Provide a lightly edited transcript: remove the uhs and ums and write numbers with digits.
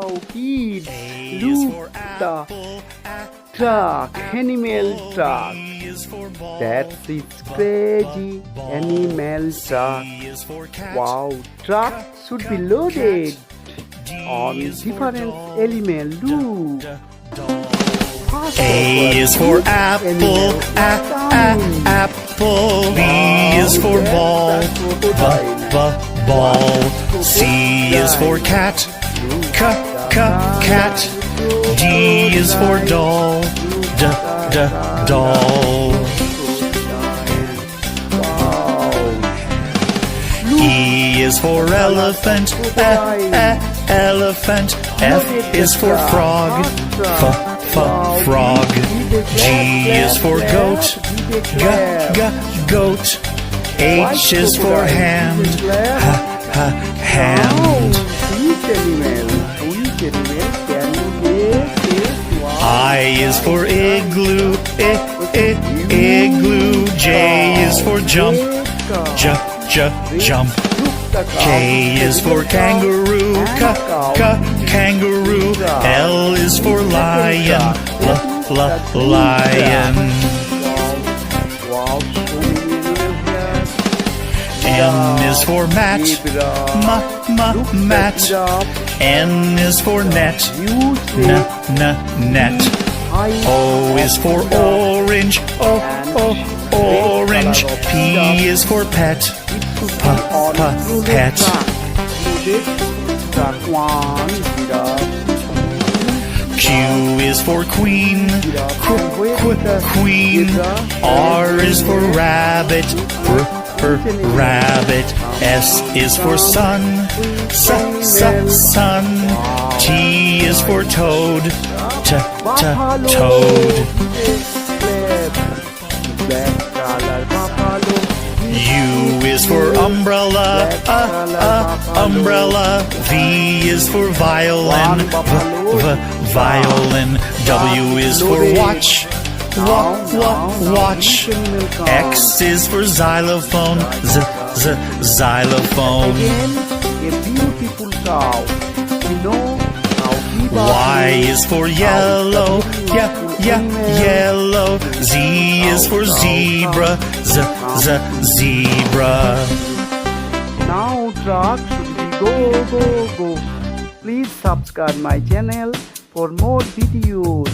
Wow, kids, look the truck, animal truck. That's it, crazy animal truck. Wow, truck should be loaded on different elements. Look. A is for apple, apple. B is for ball, ball. C is for cat, cat. D is for doll, doll. E is for elephant, elephant. F is for frog, frog. G is for goat, goat. H is for hand, hand. I is for igloo, igloo. J is for jump, jump. K is for kangaroo, kangaroo. L is for lion, lion. M is for mat, mat. N is for net, net. O is for orange, orange. P is for pet, pet. Q is for queen, queen. R is for rabbit, rabbit. S is for sun, sun. T is for toad, toad. U is for umbrella, umbrella. V is for violin, violin. W is for watch, watch. X is for xylophone, xylophone. A beautiful cow. Y is for yellow, yellow. Z is for zebra, zebra. Now truck should be go. Please subscribe my channel for more videos.